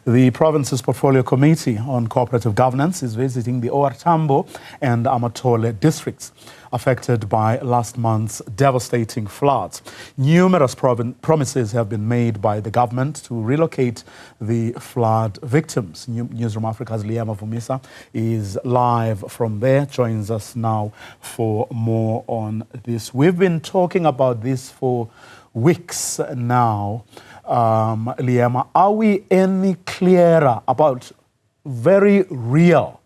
The province's Portfolio Committee on Cooperative Governance is visiting the OR Tambo and Amathole districts affected by last month's devastating floods. Numerous promises have been made by the government to relocate the flood victims. Newzroom Afrika's Liyema Vumisa is live from there, joins us now for more on this. We've been talking about this for weeks now. Liyema, are we any clearer about very real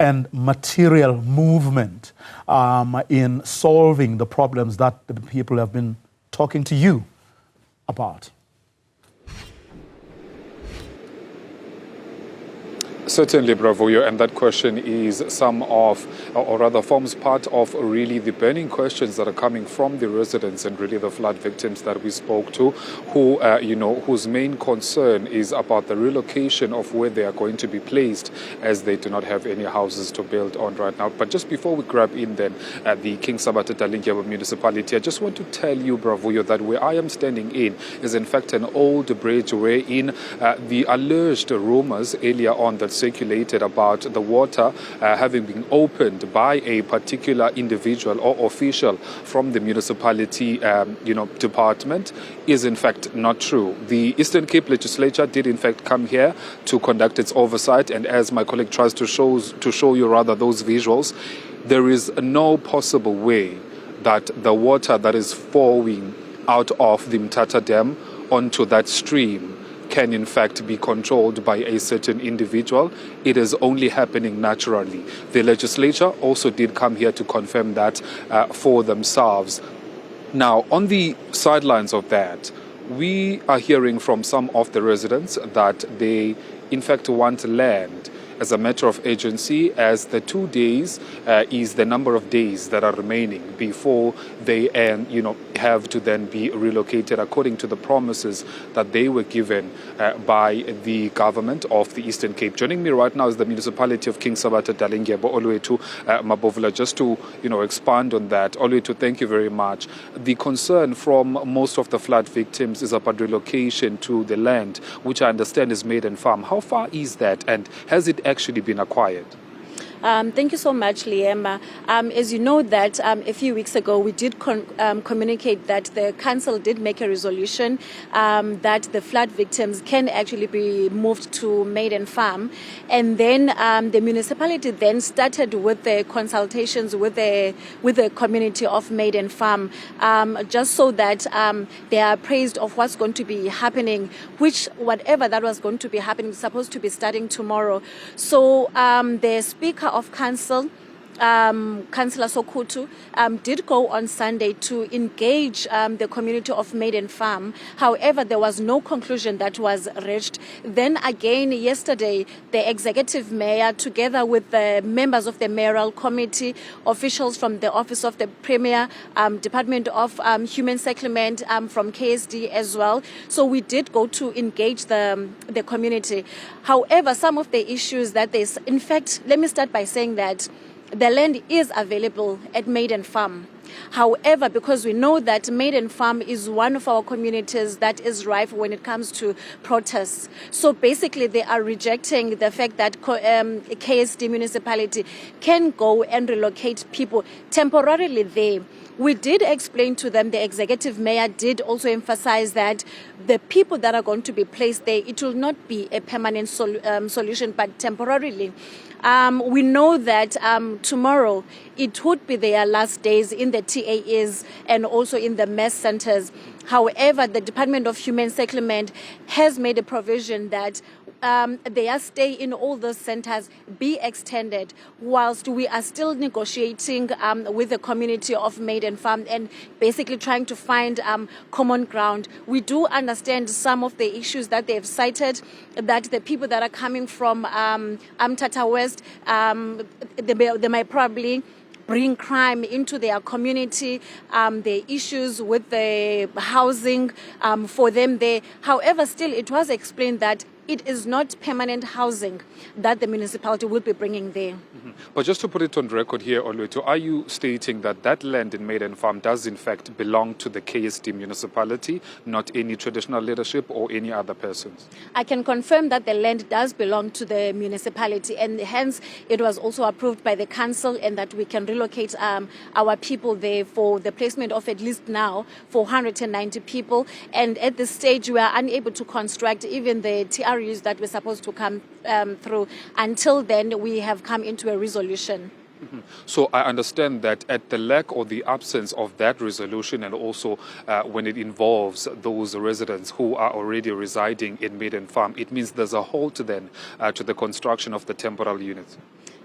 and material movement in solving the problems that the people have been talking to you about? Certainly, Bravoyo, and that question is some of, or rather forms part of really the burning questions that are coming from the residents and really the flood victims that we spoke to, who, whose main concern is about the relocation of where they are going to be placed, as they do not have any houses to build on right now. But just before we grab in then at the King Sabata Liyema municipality, I just want to tell you, Bravoyo, that where I am standing in is in fact an old bridge wherein the alleged rumors earlier on that circulated about the water having been opened by a particular individual or official from the municipality department is in fact not true. The Eastern Cape legislature did in fact come here to conduct its oversight, and as my colleague tries to show you those visuals, there is no possible way that the water that is flowing out of the Mthatha Dam onto that stream can in fact be controlled by a certain individual. It is only happening naturally. The legislature also did come here to confirm that for themselves. Now, on the sidelines of that, we are hearing from some of the residents that they in fact want land as a matter of urgency, as the 2 days is the number of days that are remaining before they have to then be relocated according to the promises that they were given by the government of the Eastern Cape. Joining me right now is the municipality of King Sabata Dalingebo, Oluwetu Mabovula. Just to expand on that, Oluwetu, thank you very much. The concern from most of the flood victims is about relocation to the land, which I understand is Maiden Farm. How far is that, and has it actually been acquired? Thank you so much, Liyema. As you know that a few weeks ago we did communicate that the council did make a resolution that the flood victims can actually be moved to Maiden Farm, and then the municipality then started with the consultations with the community of Maiden Farm, just so that they are appraised of what's going to be happening, which whatever that was going to be happening is supposed to be starting tomorrow. So the Speaker of Council, Councillor Sokutu, did go on Sunday to engage the community of Maiden Farm. However, there was no conclusion that was reached. Then again, yesterday, the executive mayor, together with the members of the mayoral committee, officials from the Office of the Premier, Department of Human Settlement, from KSD as well. So we did go to engage the community. However, some of the issues that there's, in fact, let me start by saying that the land is available at Maiden Farm. However, because we know that Maiden Farm is one of our communities that is rife when it comes to protests. So basically, they are rejecting the fact that KSD municipality can go and relocate people temporarily there. We did explain to them, the executive mayor did also emphasize that the people that are going to be placed there, it will not be a permanent solution, but temporarily. We know that tomorrow it would be their last days in the TAs and also in the mess centers. However, the Department of Human Settlement has made a provision that their stay in all those centers be extended, whilst we are still negotiating with the community of Maiden Farm and basically trying to find common ground. We do understand some of the issues that they've cited, that the people that are coming from Mthatha West, they might probably bring crime into their community, the issues with the housing for them there. However, still it was explained that it is not permanent housing that the municipality will be bringing there. But just to put it on record here, Olwetu, are you stating that that land in Maiden Farm does in fact belong to the KSD municipality, not any traditional leadership or any other persons? I can confirm that the land does belong to the municipality, and hence it was also approved by the council, and that we can relocate our people there for the placement of at least now 490 people. And at this stage, we are unable to construct even the TRUs that were supposed to come through. Until then, we have come into a resolution. So I understand that at the lack or the absence of that resolution, and also when it involves those residents who are already residing in Maiden Farm, it means there's a halt then to the construction of the temporary units.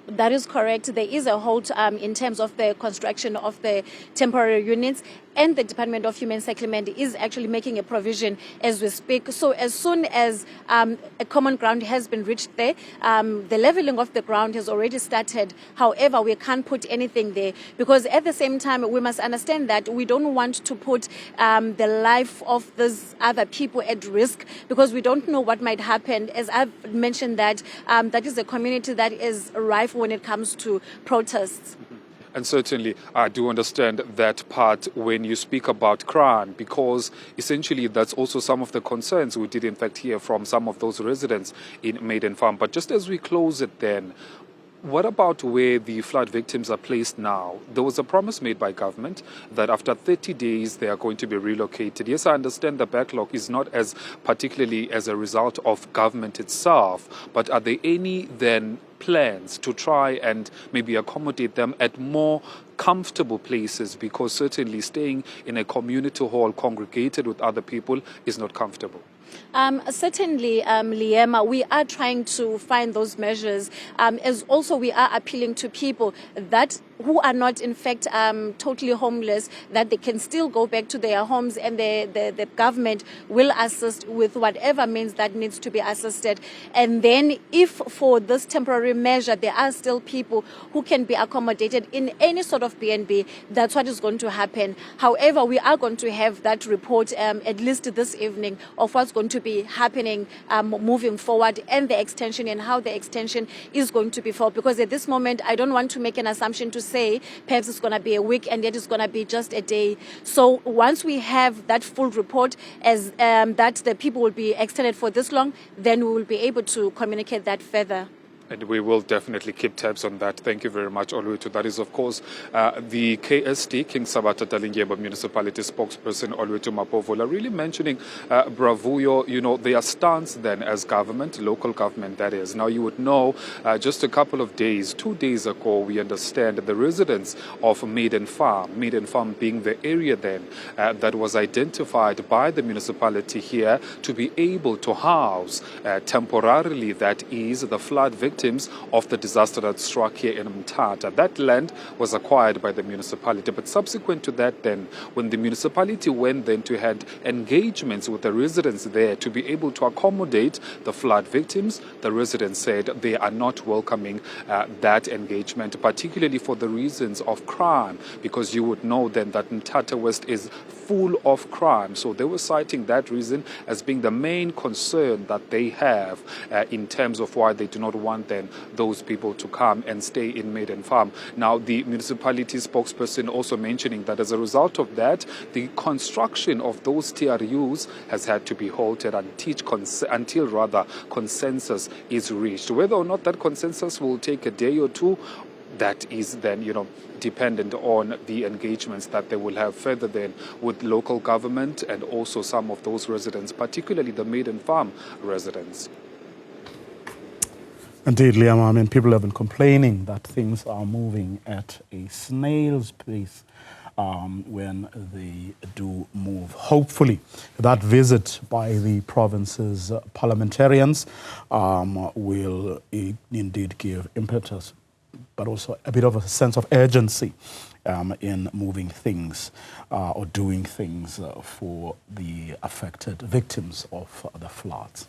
That is correct. There is a halt in terms of the construction of the temporary units, and the Department of Human Settlement is actually making a provision as we speak. So as soon as a common ground has been reached there, the leveling of the ground has already started. However, we can't put anything there because at the same time, we must understand that we don't want to put the life of these other people at risk, because we don't know what might happen. As I've mentioned, that is a community that is rife when it comes to protests. And certainly, I do understand that part when you speak about crime, because essentially that's also some of the concerns we did in fact hear from some of those residents in Maiden Farm. But just as we close it then, what about where the flood victims are placed now? There was a promise made by government that after 30 days they are going to be relocated. Yes, I understand the backlog is not as particularly as a result of government itself, but are there any then plans to try and maybe accommodate them at more comfortable places? Because certainly staying in a community hall congregated with other people is not comfortable. Certainly, Liyema, we are trying to find those measures, as also we are appealing to people that who are not in fact totally homeless, that they can still go back to their homes, and the government will assist with whatever means that needs to be assisted. And then if for this temporary measure there are still people who can be accommodated in any sort of BNB, that's what is going to happen. However, we are going to have that report at least this evening of what's going to be happening moving forward, and the extension and how the extension is going to be for. Because at this moment, I don't want to make an assumption to say perhaps it's going to be a week and yet it's going to be just a day. So once we have that full report as that the people will be extended for this long, then we will be able to communicate that further. And we will definitely keep tabs on that. Thank you very much, Olwetu. That is, of course, the KSD, King Sabata Liyema Municipality spokesperson, Olwetu Mapovola, really mentioning Bravuyo, their stance then as government, local government that is. Now, you would know just a couple of days, 2 days ago, we understand the residents of Maiden Farm being the area then that was identified by the municipality here to be able to house temporarily, that is, the flood victims of the disaster that struck here in Mthatha. That land was acquired by the municipality, but subsequent to that then, when the municipality went then to had engagements with the residents there to be able to accommodate the flood victims, the residents said they are not welcoming that engagement, particularly for the reasons of crime, because you would know then that Mthatha West is full of crime. So they were citing that reason as being the main concern that they have in terms of why they do not want then those people to come and stay in Maiden Farm. Now, the municipality spokesperson also mentioning that as a result of that, the construction of those TRUs has had to be halted until consensus is reached. Whether or not that consensus will take a day or two, that is then, dependent on the engagements that they will have further then with local government and also some of those residents, particularly the Maiden Farm residents. Indeed, Liyema, people have been complaining that things are moving at a snail's pace when they do move. Hopefully, that visit by the province's parliamentarians will indeed give impetus, but also a bit of a sense of urgency in moving things or doing things for the affected victims of the floods.